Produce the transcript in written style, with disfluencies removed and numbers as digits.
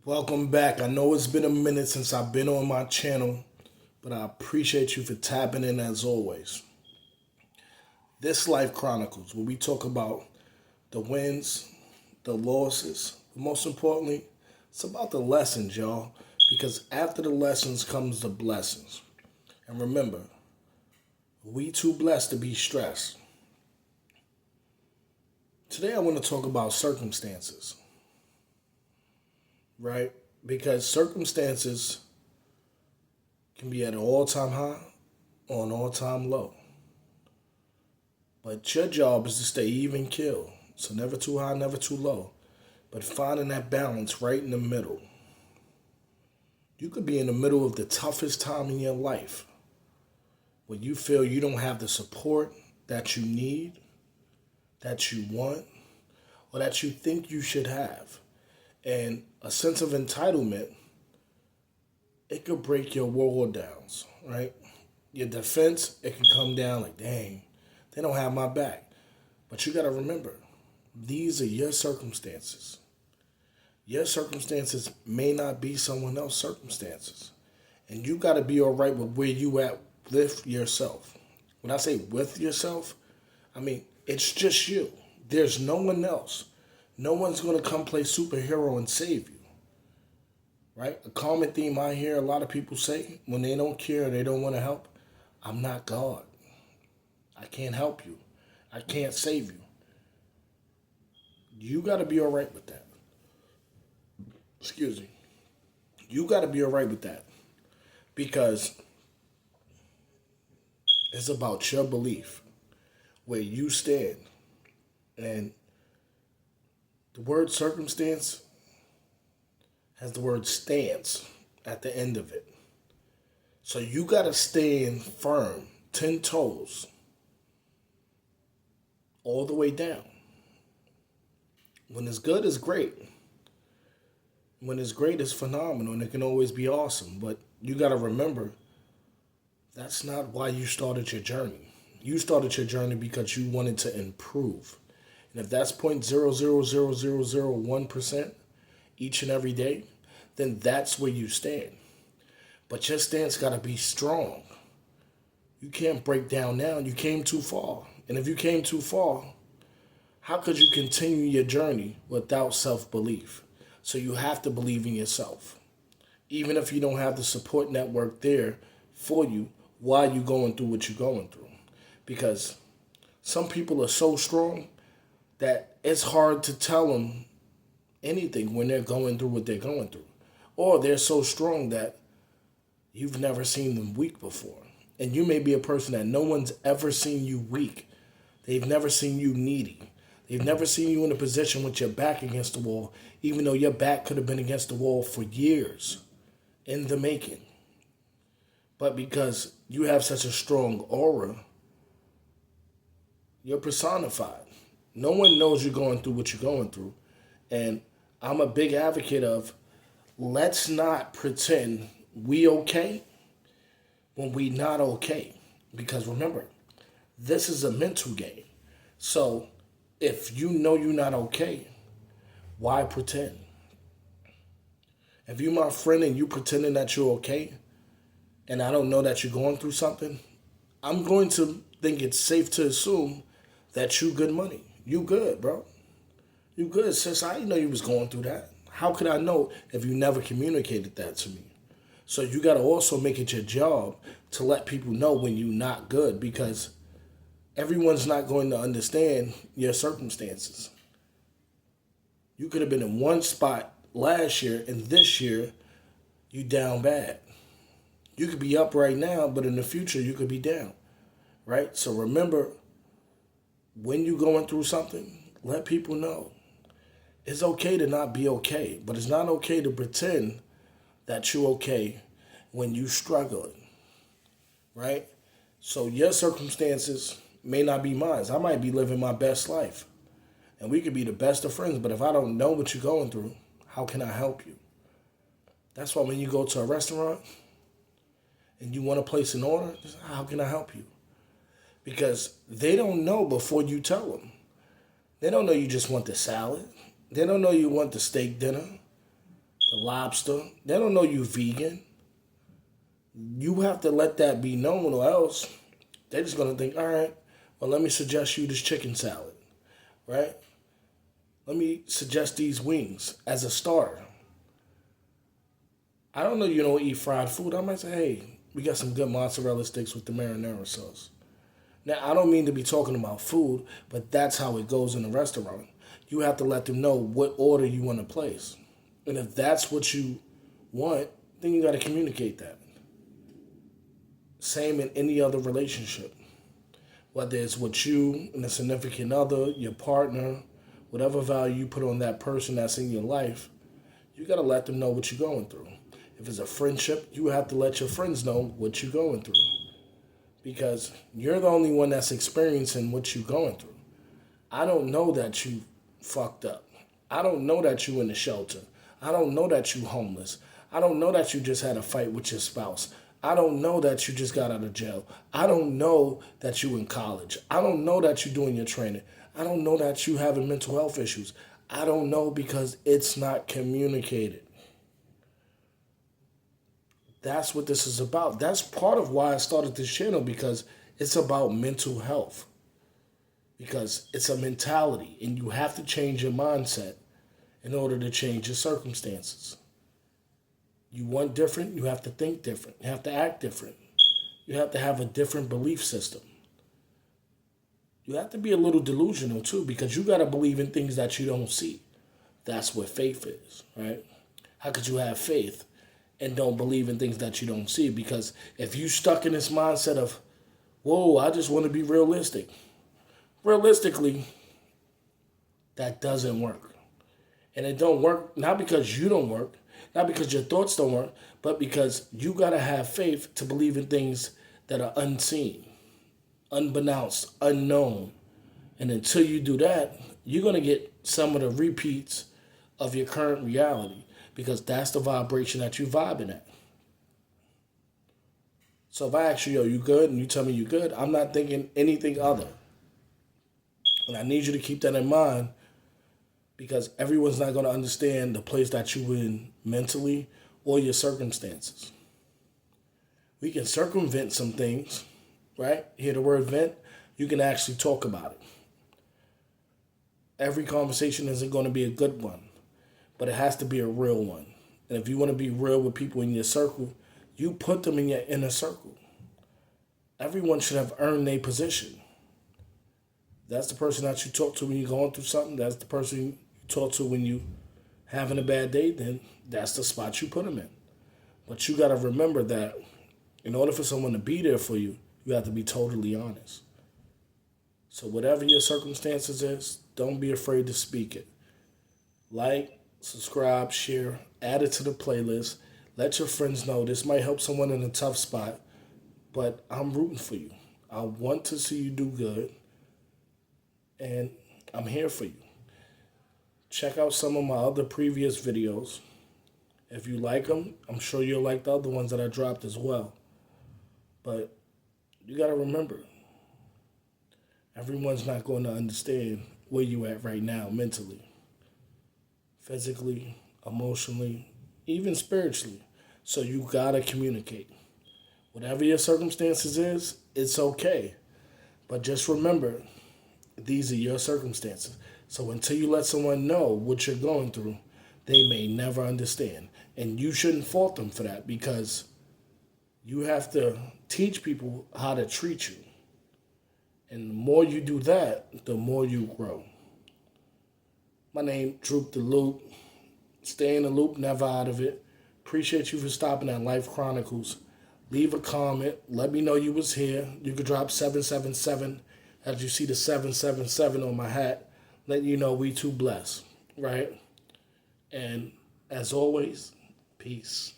Welcome back. I know it's been a minute since I've been on my channel, but I appreciate you for tapping in as always. This Life Chronicles, where we talk about the wins, the losses, but most importantly, it's about the lessons, y'all, because after the lessons comes the blessings. And remember, we too blessed to be stressed. Today I want to talk about circumstances, right? Because circumstances can be at an all-time high or an all-time low. But your job is to stay even keel. So never too high, never too low. But finding that balance right in the middle. You could be in the middle of the toughest time in your life when you feel you don't have the support that you need, that you want, or that you think you should have. And a sense of entitlement, it could break your wall downs, right? Your defense, it can come down like, dang, they don't have my back. But you got to remember, these are your circumstances. Your circumstances may not be someone else's circumstances. And you got to be all right with where you at with yourself. When I say with yourself, I mean, it's just you. There's no one else. No one's going to come play superhero and save you. Right? A common theme I hear a lot of people say when they don't care, they don't want to help, I'm not God. I can't help you. I can't save you. You got to be all right with that. Excuse me. You got to be all right with that. Because it's about your belief, where you stand. And the word circumstance has the word stance at the end of it. So you got to stand firm, 10 toes, all the way down. When it's good, it's great. When it's great, it's phenomenal, and it can always be awesome. But you got to remember, that's not why you started your journey. You started your journey because you wanted to improve. And if that's 0.000001% each and every day, then that's where you stand. But your stance got to be strong. You can't break down now. You came too far. And if you came too far, how could you continue your journey without self-belief? So you have to believe in yourself. Even if you don't have the support network there for you while you're going through what you're going through. Because some people are so strong that it's hard to tell them anything when they're going through what they're going through. Or they're so strong that you've never seen them weak before. And you may be a person that no one's ever seen you weak. They've never seen you needy. They've never seen you in a position with your back against the wall, even though your back could have been against the wall for years in the making. But because you have such a strong aura, you're personified. No one knows you're going through what you're going through. And I'm a big advocate of, let's not pretend we okay when we not okay. Because remember, this is a mental game. So if you know you're not okay, why pretend? If you're my friend and you pretending that you're okay, and I don't know that you're going through something, I'm going to think it's safe to assume that you good money. You good, bro. You good, sis. I didn't know you was going through that. How could I know if you never communicated that to me? So you got to also make it your job to let people know when you're not good, because everyone's not going to understand your circumstances. You could have been in one spot last year, and this year you down bad. You could be up right now, but in the future you could be down, right? So remember, when you're going through something, let people know. It's okay to not be okay, but it's not okay to pretend that you're okay when you're struggling, right? So your circumstances may not be mine. I might be living my best life, and we could be the best of friends, but if I don't know what you're going through, how can I help you? That's why when you go to a restaurant and you want to place an order, how can I help you? Because they don't know before you tell them. They don't know you just want the salad. They don't know you want the steak dinner. the lobster. They don't know you vegan. You have to let that be known, or else they're just going to think, all right, well, let me suggest you this chicken salad, right? Let me suggest these wings as a starter. I don't know you don't eat fried food. I might say, hey, we got some good mozzarella sticks with the marinara sauce. Now, I don't mean to be talking about food, but that's how it goes in a restaurant. You have to let them know what order you want to place. And if that's what you want, then you got to communicate that. Same in any other relationship. Whether it's with you and a significant other, your partner, whatever value you put on that person that's in your life, you got to let them know what you're going through. If it's a friendship, you have to let your friends know what you're going through. Because you're the only one that's experiencing what you're going through. I don't know that you fucked up. I don't know that you in the shelter. I don't know that you homeless. I don't know that you just had a fight with your spouse. I don't know that you just got out of jail. I don't know that you in college. I don't know that you doing your training. I don't know that you having mental health issues. I don't know because it's not communicated. That's what this is about. That's part of why I started this channel, because it's about mental health. Because it's a mentality, and you have to change your mindset in order to change your circumstances. You want different, you have to think different. You have to act different. You have to have a different belief system. You have to be a little delusional too, because you got to believe in things that you don't see. That's what faith is, right? How could you have faith and don't believe in things that you don't see? Because if you stuck in this mindset of, whoa, I just want to be realistic. Realistically, that doesn't work. And it don't work not because you don't work, not because your thoughts don't work, but because you got to have faith to believe in things that are unseen, unbeknownst, unknown. And until you do that, you're going to get some of the repeats of your current reality, because that's the vibration that you're vibing at. So if I ask you, yo, you good? And you tell me you good, I'm not thinking anything other. And I need you to keep that in mind, because everyone's not going to understand the place that you're in mentally or your circumstances. We can circumvent some things, right? Hear the word vent? You can actually talk about it. Every conversation isn't going to be a good one, but it has to be a real one. And if you want to be real with people in your circle, you put them in your inner circle. Everyone should have earned their position. That's the person that you talk to when you're going through something. That's the person you talk to when you having a bad day. Then that's the spot you put them in. But you got to remember that in order for someone to be there for you, you have to be totally honest. So whatever your circumstances is, don't be afraid to speak it. Like, subscribe, share, add it to the playlist. Let your friends know this might help someone in a tough spot, but I'm rooting for you. I want to see you do good, and I'm here for you. Check out some of my other previous videos. If you like them, I'm sure you'll like the other ones that I dropped as well. But you got to remember, everyone's not going to understand where you at right now mentally, physically, emotionally, even spiritually. So you got to communicate. Whatever your circumstances is, it's okay. But just remember, these are your circumstances. So until you let someone know what you're going through, they may never understand. And you shouldn't fault them for that, because you have to teach people how to treat you. And the more you do that, the more you grow. My name, Droop the Loop. Stay in the loop, never out of it. Appreciate you for stopping at Life Chronicles. Leave a comment. Let me know you was here. You could drop 777 as you see the 777 on my hat. Let you know we too blessed, right? And as always, peace.